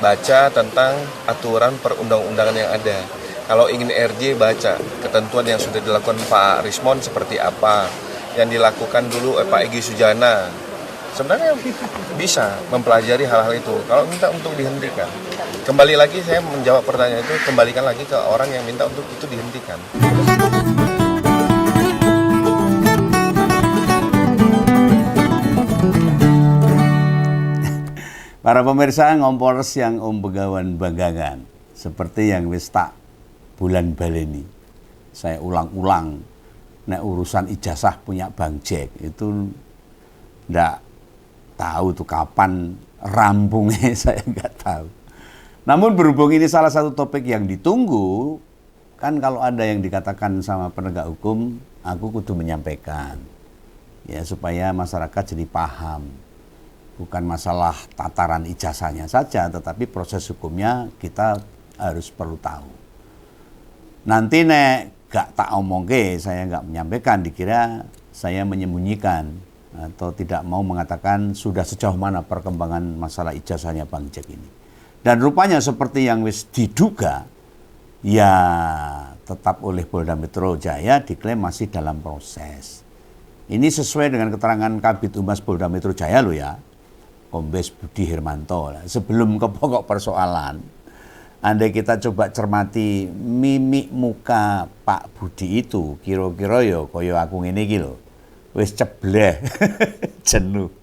Baca tentang aturan perundang-undangan yang ada. Kalau ingin RJ, baca ketentuan yang sudah dilakukan Pak Rismon seperti apa, yang dilakukan dulu Pak Egy Sujana. Sebenarnya bisa mempelajari hal-hal itu. Kalau minta untuk dihentikan, kembali lagi saya menjawab pertanyaan itu, kembalikan lagi ke orang yang minta untuk itu dihentikan. Para pemirsa Ngompolres yang Begawan banggakan, seperti yang wis tak bulan baleni. Saya ulang-ulang, nek urusan ijazah punya Bang Jack itu ndak tahu tuh kapan rampungnya, saya nggak tahu. Namun berhubung ini salah satu topik yang ditunggu, kan kalau ada yang dikatakan sama penegak hukum, aku kudu menyampaikan, ya supaya masyarakat jadi paham. Bukan masalah tataran ijazahnya saja, tetapi proses hukumnya kita harus perlu tahu. Nanti nek gak tak omongke, saya gak menyampaikan, dikira saya menyembunyikan atau tidak mau mengatakan sudah sejauh mana perkembangan masalah ijazahnya Bang Jack ini. Dan rupanya seperti yang wis diduga, ya tetap oleh Polda Metro Jaya diklaim masih dalam proses. Ini sesuai dengan keterangan Kabid Humas Polda Metro Jaya loh ya, Kombes Budi Hermanto. Sebelum ke pokok persoalan, andai kita coba cermati mimik muka Pak Budi itu, kira-kira yo koyo aku ngene iki lho. Wis cebleh, jenuh,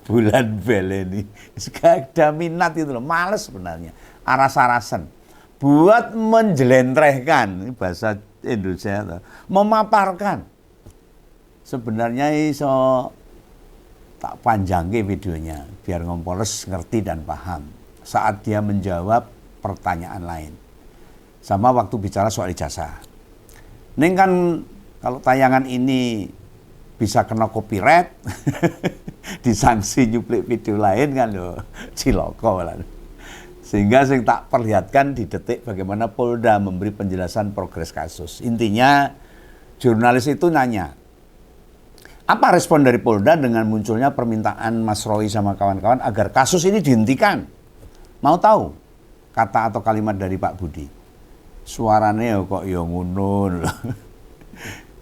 bulan baleni. Gak ada minat itu loh, males sebenarnya. Aras-arasan. Buat menjelentrehkan, ini bahasa Indonesia, memaparkan. Sebenarnya iso tak panjangke videonya biar Ngompolres ngerti dan paham saat dia menjawab pertanyaan lain. Sama waktu bicara soal ijazah. Neng kan kalau tayangan ini bisa kena copyright, disanksi nyuplik video lain kan loh, ciloko lah. Sehingga sing tak perlihatkan di detik bagaimana Polda memberi penjelasan progres kasus. Intinya jurnalis itu nanya, apa respon dari Polda dengan munculnya permintaan Mas Roy sama kawan-kawan agar kasus ini dihentikan? Mau tahu kata atau kalimat dari Pak Budi? Suaranya kok ya ngono.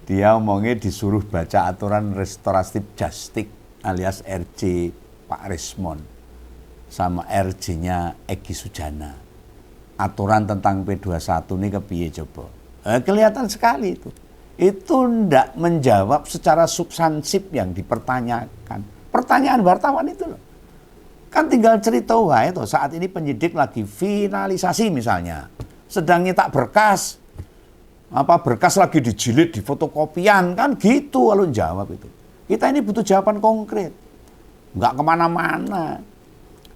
Dia omongnya disuruh baca aturan restoratif justice alias RJ Pak Rismon sama RJ-nya Egy Sujana. Aturan tentang P21 ini kepiye coba? Kelihatan sekali itu. Itu tidak menjawab secara substansif yang dipertanyakan. Pertanyaan wartawan itu loh. Kan tinggal cerita wae toh, saat ini penyidik lagi finalisasi misalnya. Sedang nyetak berkas. Berkas lagi dijilid, di fotokopian, kan gitu kalau jawab itu. Kita ini butuh jawaban konkret. Enggak kemana-mana.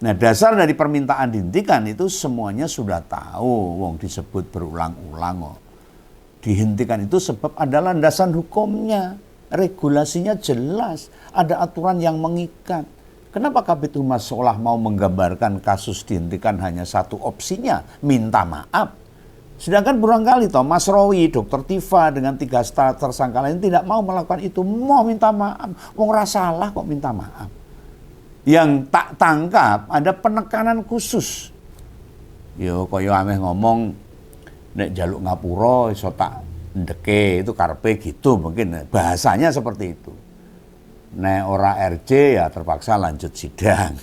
Nah, dasar dari permintaan dihentikan itu semuanya sudah tahu, wong disebut berulang-ulang kok. Dihentikan itu sebab ada landasan hukumnya, regulasinya jelas, ada aturan yang mengikat. Kenapa Kabid Humas seolah mau menggambarkan kasus dihentikan hanya satu opsinya, minta maaf. Sedangkan berulang kali toh Mas Roy, Dr. Tifa dengan 3 tersangka lain tidak mau melakukan itu, mau minta maaf. Wong ora salah kok minta maaf. Yang tak tangkap ada penekanan khusus. Yo koyo ameh ngomong nek jaluk ngapura iso tak ndeke, itu karpe gitu mungkin bahasanya seperti itu. Nek ora RJ ya terpaksa lanjut sidang.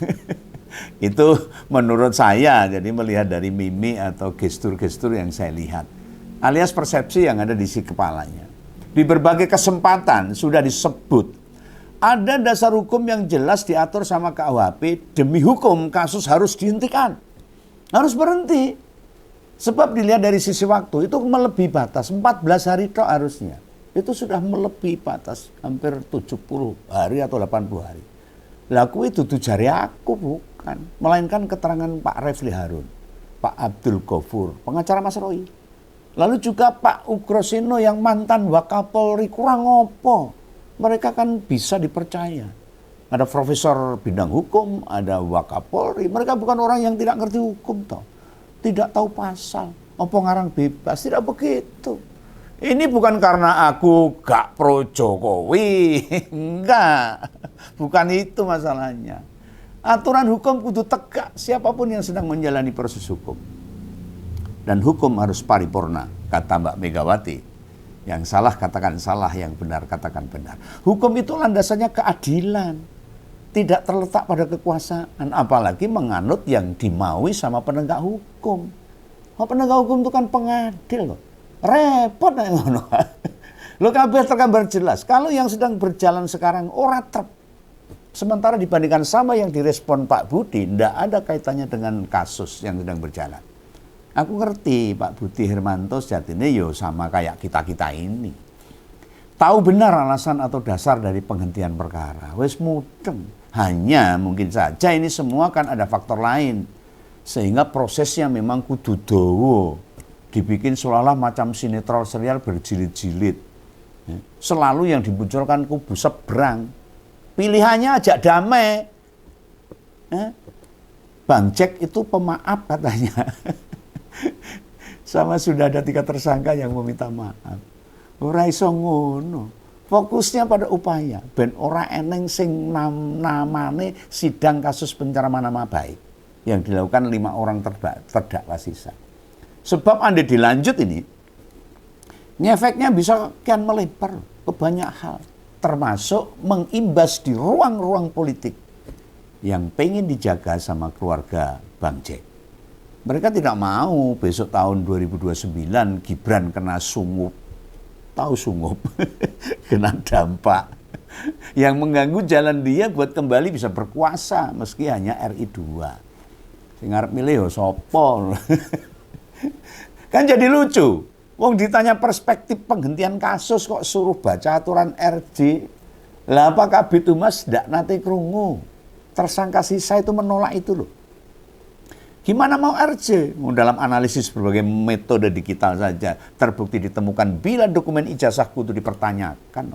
Itu menurut saya, jadi melihat dari mimik atau gestur-gestur yang saya lihat alias persepsi yang ada di isi kepalanya. Di berbagai kesempatan sudah disebut ada dasar hukum yang jelas diatur sama KUHP, demi hukum kasus harus dihentikan, harus berhenti. Sebab dilihat dari sisi waktu itu melebihi batas 14 hari tok harusnya. Itu sudah melebihi batas hampir 70 hari atau 80 hari. Lah kuwi dudu jare aku bukan, melainkan keterangan Pak Refli Harun, Pak Abdul Ghafur, pengacara Mas Roy. Lalu juga Pak Ugroseno yang mantan Wakapolri, kurang ngopo. Mereka kan bisa dipercaya. Ada profesor bidang hukum, ada Wakapolri, mereka bukan orang yang tidak ngerti hukum toh. Tidak tahu pasal, apa ngarang bebas, tidak begitu. Ini bukan karena aku gak pro Jokowi, enggak, bukan itu masalahnya. Aturan hukum kudu tegak siapapun yang sedang menjalani proses hukum. Dan hukum harus paripurna, kata Mbak Megawati. Yang salah katakan salah, yang benar katakan benar. Hukum itu landasannya keadilan. Tidak terletak pada kekuasaan, apalagi menganut yang dimaui sama penegak hukum. Oh, penegak hukum itu kan pengadil loh. Repot nek ngono. Lho kabeh tergambar jelas. Kalau yang sedang berjalan sekarang ora trep. Sementara dibandingkan sama yang direspon Pak Budi, tidak ada kaitannya dengan kasus yang sedang berjalan. Aku ngerti Pak Budi Hermanto sejatinya yo sama kayak kita-kita ini. Tahu benar alasan atau dasar dari penghentian perkara. Wes mudeng. Hanya mungkin saja ini semua kan ada faktor lain. Sehingga prosesnya memang kudu dawa. Dibikin seolah-olah macam sinetron serial berjilid-jilid. Selalu yang dimunculkan kubu seberang. Pilihannya ajak damai. Bang Jack itu pemaaf katanya. Sama sudah ada 3 tersangka yang meminta maaf. Ora iso ngono. Fokusnya pada upaya. Ben ora eneng sing namane sidang kasus pencemaran nama baik. Yang dilakukan 5 orang terdakwa sisa. Sebab andai dilanjut ini, ngefeknya bisa kian melebar ke banyak hal. Termasuk mengimbas di ruang-ruang politik yang pengen dijaga sama keluarga Bang Jack. Mereka tidak mau besok tahun 2029 Gibran kena sungup. Tahu sungup? Kena dampak. Yang mengganggu jalan dia buat kembali bisa berkuasa meski hanya RI 2. Sing arep milih yo sapa? Kan jadi lucu. Wong ditanya perspektif penghentian kasus kok suruh baca aturan RJ. Lah apa Kabid Humas ndak nate krungu? Tersangka sisa itu menolak itu loh. Gimana mau RJ? Dalam analisis berbagai metode digital saja terbukti ditemukan bila dokumen ijazahku itu dipertanyakan.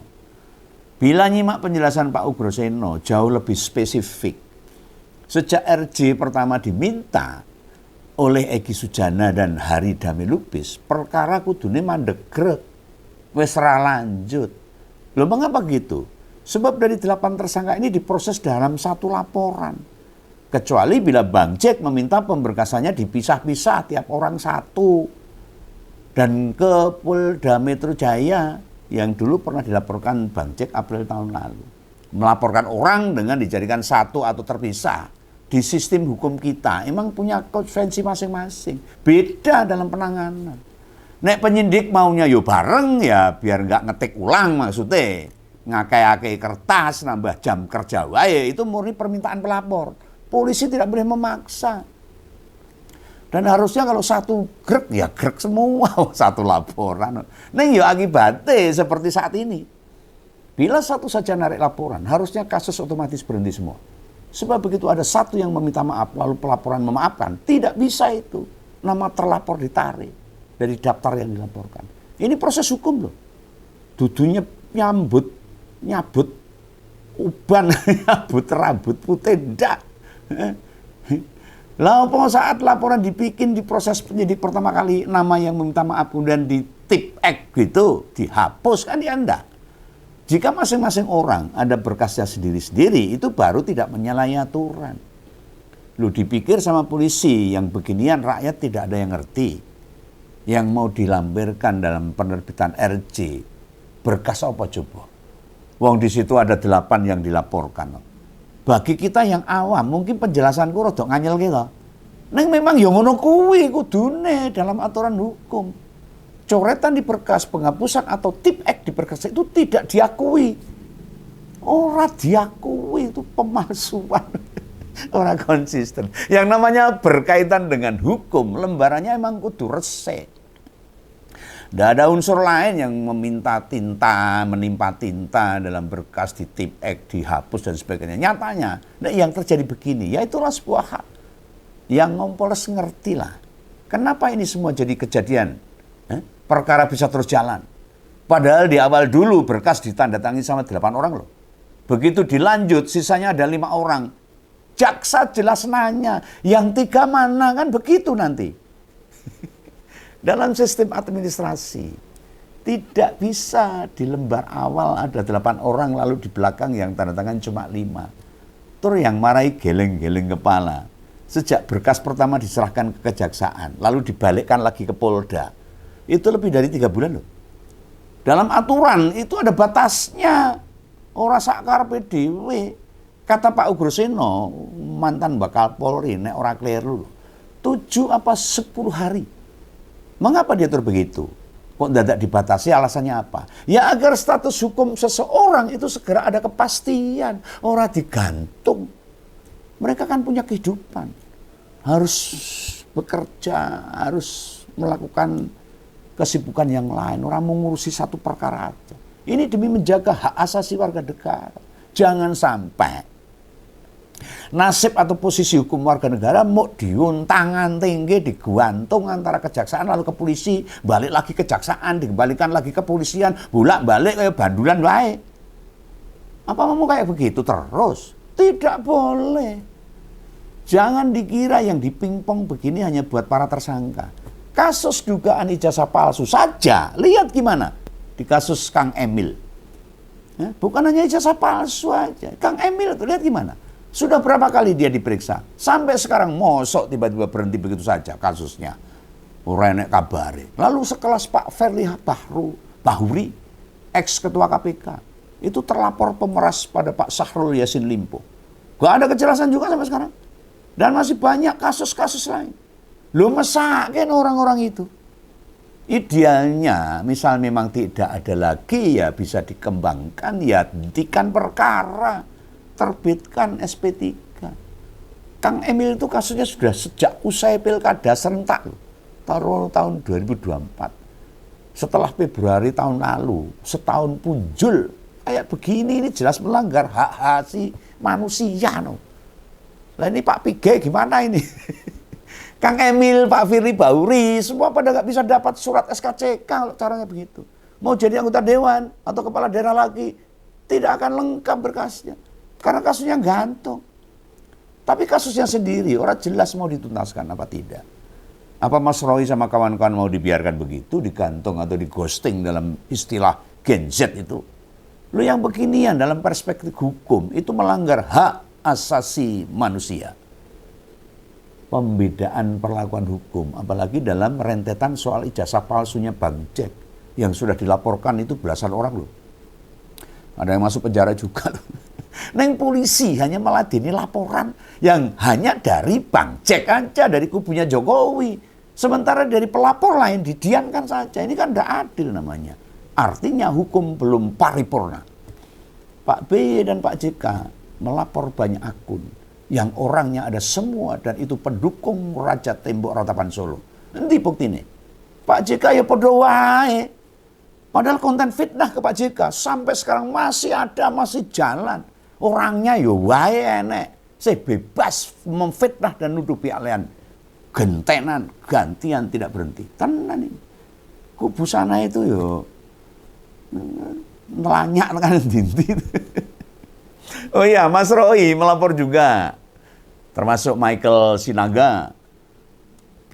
Bila nyimak penjelasan Pak Ugroseno jauh lebih spesifik. Sejak RJ pertama diminta oleh Egy Sujana dan Hari Dami Lubis, perkara kudune mandegrek. Wes ra lanjut. Loh mengapa gitu? Sebab dari 8 tersangka ini diproses dalam 1 laporan. Kecuali bila Bang Jack meminta pemberkasannya dipisah-pisah tiap orang 1. Dan ke Polda Metro Jaya yang dulu pernah dilaporkan Bang Jack April tahun lalu. Melaporkan orang dengan dijadikan 1 atau terpisah. Di sistem hukum kita emang punya konsekuensi masing-masing. Beda dalam penanganan. Nek penyidik maunya yo bareng ya biar nggak ngetik ulang maksudnya. Ngakai-akai kertas, nambah jam kerja wae itu murni permintaan pelapor. Polisi tidak boleh memaksa. Dan harusnya kalau satu grek ya grek semua 1 laporan. Neng yo akibatnya seperti saat ini. Bila satu saja narik laporan, harusnya kasus otomatis berhenti semua. Sebab begitu ada satu yang meminta maaf, lalu pelaporan memaafkan, tidak bisa itu. Nama terlapor ditarik dari daftar yang dilaporkan. Ini proses hukum loh. Dudunya nyabut uban, nyabut rambut putih, enggak. Lalu saat laporan dibikin di proses penyidik pertama kali, nama yang meminta maaf kemudian di tip X gitu, dihapus kan ya enggak. Jika masing-masing orang ada berkasnya sendiri-sendiri, itu baru tidak menyalahi aturan. Lu dipikir sama polisi, yang beginian rakyat tidak ada yang ngerti. Yang mau dilampirkan dalam penerbitan RJ, berkas apa coba? Wong di situ ada 8 yang dilaporkan. Bagi kita yang awam, mungkin penjelasanku rodok nganyel gitu. Neng memang yang ngono kuwi kudune dalam aturan hukum. Coretan di berkas, penghapusan atau tip X di berkas itu tidak diakui. Ora diakui, itu pemalsuan. Ora konsisten. Yang namanya berkaitan dengan hukum, lembarannya emang kudu resik. Tidak ada unsur lain yang meminta tinta, menimpa tinta dalam berkas di tip X, dihapus dan sebagainya. Nyatanya, yang terjadi begini, ya itulah sebuah hak. Yang Kompolres ngerti lah. Kenapa ini semua jadi kejadian? Perkara bisa terus jalan. Padahal di awal dulu berkas ditandatangani sama 8 orang loh. Begitu dilanjut, sisanya ada 5 orang. Jaksa jelas nanya, yang 3 mana kan begitu nanti. Dalam sistem administrasi, tidak bisa di lembar awal ada 8 orang lalu di belakang yang tanda tangan cuma 5. Tur yang marahi geleng-geleng kepala. Sejak berkas pertama diserahkan ke kejaksaan, lalu dibalikkan lagi ke Polda. Itu lebih dari 3 bulan loh. Dalam aturan itu ada batasnya. Ora sakkarepe dhewe. Kata Pak Ugroseno, mantan bakal Polri, nek ora kleru, 7 apa 10 hari. Mengapa dia begitu? Kok dadak dibatasi, alasannya apa? Ya agar status hukum seseorang itu segera ada kepastian. Ora digantung. Mereka kan punya kehidupan. Harus bekerja, harus melakukan kesibukan yang lain. Orang mengurusi satu perkara aja. Ini demi menjaga hak asasi warga negara. Jangan sampai nasib atau posisi hukum warga negara mau diuntangan tinggi, digantung antara kejaksaan lalu ke polisi, balik lagi kejaksaan, dikembalikan lagi ke polisian, bolak-balik kayak bandulan wae. Apa mau kayak begitu terus? Tidak boleh. Jangan dikira yang dipingpong begini hanya buat para tersangka. Kasus dugaan ijazah palsu saja, lihat gimana di kasus Kang Emil. Ya, bukan hanya ijazah palsu aja, Kang Emil itu lihat gimana. Sudah berapa kali dia diperiksa? Sampai sekarang mosok tiba-tiba berhenti begitu saja kasusnya. Ora enek kabare. Lalu sekelas Pak Firly Bahuri, ex-ketua KPK, itu terlapor pemeras pada Pak Syahrul Yassin Limpo. Gak ada kejelasan juga sampai sekarang. Dan masih banyak kasus-kasus lain. Lu mesakin orang-orang itu. Idealnya, misal memang tidak ada lagi, ya bisa dikembangkan, ya hentikan perkara. Terbitkan SP3. Kang Emil itu kasusnya sudah sejak usai pilkada serentak tahun 2024. Setelah Februari tahun lalu, setahun punjul kayak begini, ini jelas melanggar hak asasi manusia. No. Lah ini Pak Pige gimana ini? Kang Emil, Pak Firly Bahuri, semua pada nggak bisa dapat surat SKCK kalau caranya begitu. Mau jadi anggota dewan atau kepala daerah lagi, tidak akan lengkap berkasnya. Karena kasusnya gantung. Tapi kasusnya sendiri, orang jelas mau dituntaskan apa tidak. Apa Mas Roy sama kawan-kawan mau dibiarkan begitu, digantung atau digosting dalam istilah Gen Z itu. Lu yang beginian dalam perspektif hukum, itu melanggar hak asasi manusia. Pembedaan perlakuan hukum, apalagi dalam rentetan soal ijazah palsunya Bang Jack, yang sudah dilaporkan itu belasan orang loh. Ada yang masuk penjara juga loh. Neng polisi hanya meladeni laporan yang hanya dari Bang Jack aja, dari kubunya Jokowi. Sementara dari pelapor lain didiamkan saja. Ini kan tidak adil namanya. Artinya hukum belum paripurna. Pak B dan Pak JK melapor banyak akun yang orangnya ada semua dan itu pendukung Raja Tembok Ratapan Solo. Nanti bukti nih. Pak JK ya podo wae. Padahal konten fitnah ke Pak JK sampai sekarang masih ada, masih jalan. Orangnya yo wae enek. Saya bebas memfitnah dan nuduh pihak lain. Gentenan, gantian tidak berhenti. Tenan ini. Kubu sana itu yo nelanyak kan dinti. Oh iya, Mas Roy melapor juga. Termasuk Michael Sinaga.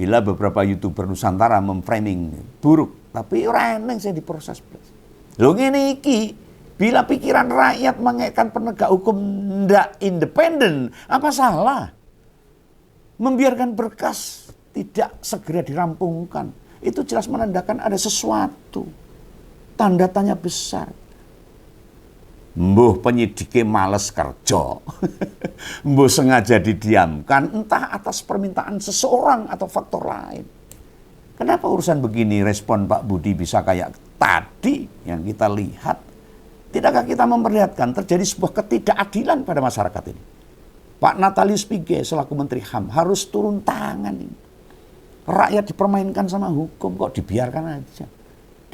Bila beberapa YouTuber Nusantara memframing buruk, tapi ora eneng saya diproses. Lho ngene iki. Bila pikiran rakyat mengaitkan penegak hukum tidak independen, apa salah? Membiarkan berkas tidak segera dirampungkan, itu jelas menandakan ada sesuatu. Tanda tanya besar. Mbuh penyidiknya males kerja, mbuh sengaja didiamkan, entah atas permintaan seseorang atau faktor lain. Kenapa urusan begini respon Pak Budi bisa kayak tadi yang kita lihat? Tidakkah kita memperlihatkan terjadi sebuah ketidakadilan pada masyarakat ini? Pak Natalius Pige selaku Menteri HAM harus turun tangan ini. Rakyat dipermainkan sama hukum kok dibiarkan aja.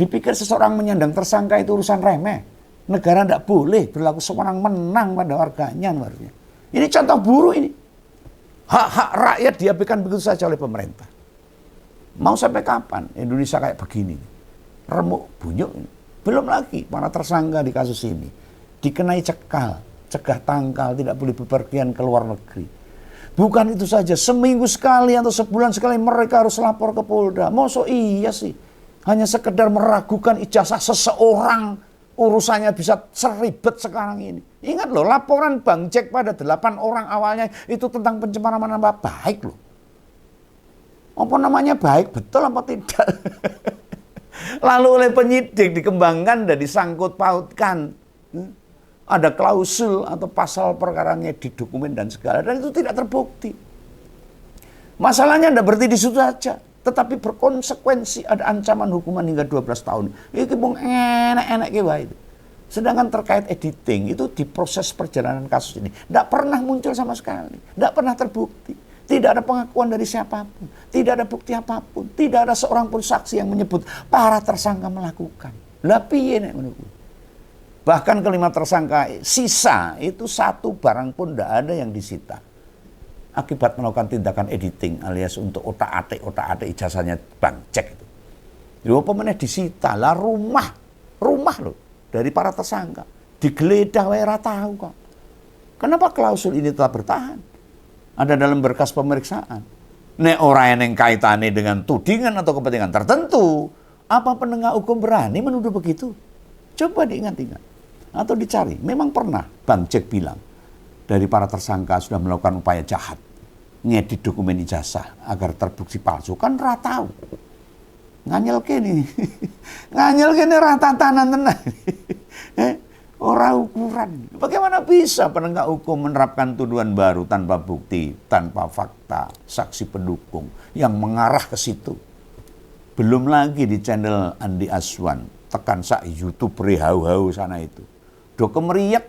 Dipikir seseorang menyandang tersangka itu urusan remeh. Negara tidak boleh berlaku sewenang-wenang pada warganya. Ini contoh buruk ini. Hak-hak rakyat diabaikan begitu saja oleh pemerintah. Mau sampai kapan Indonesia kayak begini? Remuk, bunyuk ini. Belum lagi para tersangka di kasus ini dikenai cekal, cegah tangkal, tidak boleh bepergian ke luar negeri. Bukan itu saja, seminggu sekali atau sebulan sekali mereka harus lapor ke Polda. Mosok iya sih, hanya sekedar meragukan ijazah seseorang urusannya bisa seribet sekarang ini. Ingat loh, laporan Bang Jack pada 8 orang awalnya itu tentang pencemaran nama baik loh. Apa namanya baik, betul apa tidak? Lalu oleh penyidik dikembangkan dan disangkut pautkan. Ada klausul atau pasal perkaranya di dokumen dan segala, dan itu tidak terbukti. Masalahnya tidak berhenti di situ saja, tetapi berkonsekuensi, ada ancaman hukuman hingga 12 tahun. Itu mung enak-enak itu. Sedangkan terkait editing itu di proses perjalanan kasus ini tidak pernah muncul sama sekali, tidak pernah terbukti, tidak ada pengakuan dari siapapun, tidak ada bukti apapun, tidak ada seorang pun saksi yang menyebut para tersangka melakukan. Lah piye nek ngono kuwi? Bahkan kelima tersangka sisa itu satu barang pun tidak ada yang disita akibat melakukan tindakan editing alias untuk otak-atik ijazahnya Bang Jack itu. Lho apa meneh disita lah rumah loh dari para tersangka digeledah wae ora tahu kok. Kenapa klausul ini tetap bertahan? Ada dalam berkas pemeriksaan. Nek ora eneng kaitane dengan tudingan atau kepentingan tertentu, apa penegak hukum berani menuduh begitu? Coba diingat-ingat atau dicari. Memang pernah Bang Jack bilang dari para tersangka sudah melakukan upaya jahat, ngedit dokumen ijazah agar terbukti palsu, kan ora tahu. Nganyel kene. Nganyel kene ra tatanan tenan. Ora ukuran. Bagaimana bisa penegak hukum menerapkan tuduhan baru tanpa bukti, tanpa fakta, saksi pendukung yang mengarah ke situ? Belum lagi di channel Andi Aswan, tekan sak YouTube hau-hau sana itu. Do kemeriak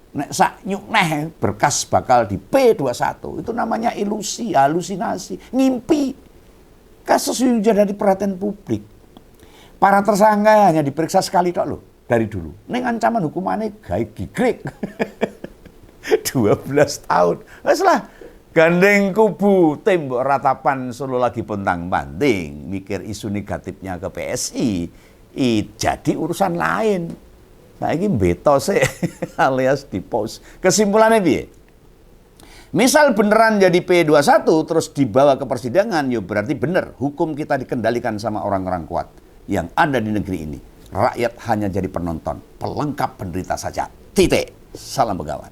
nek sak nyuk neh berkas bakal di P21. Itu namanya ilusi, halusinasi, ngimpi. Kasus ini jadi perhatian publik. Para tersangka hanya diperiksa sekali tok loh dari dulu. Neng ancaman hukumannya gawe gigrek. 12 tahun. Wes lah, gandeng kubu tembok ratapan Solo lagi pontang-panting, mikir isu negatifnya ke PSI. Jadi urusan lain. Saiki beto sih alias di post. Kesimpulannya piye? Misal beneran jadi P21 terus dibawa ke persidangan, ya berarti bener hukum kita dikendalikan sama orang-orang kuat yang ada di negeri ini. Rakyat hanya jadi penonton, pelengkap penderita saja. Titik. Salam Begawan.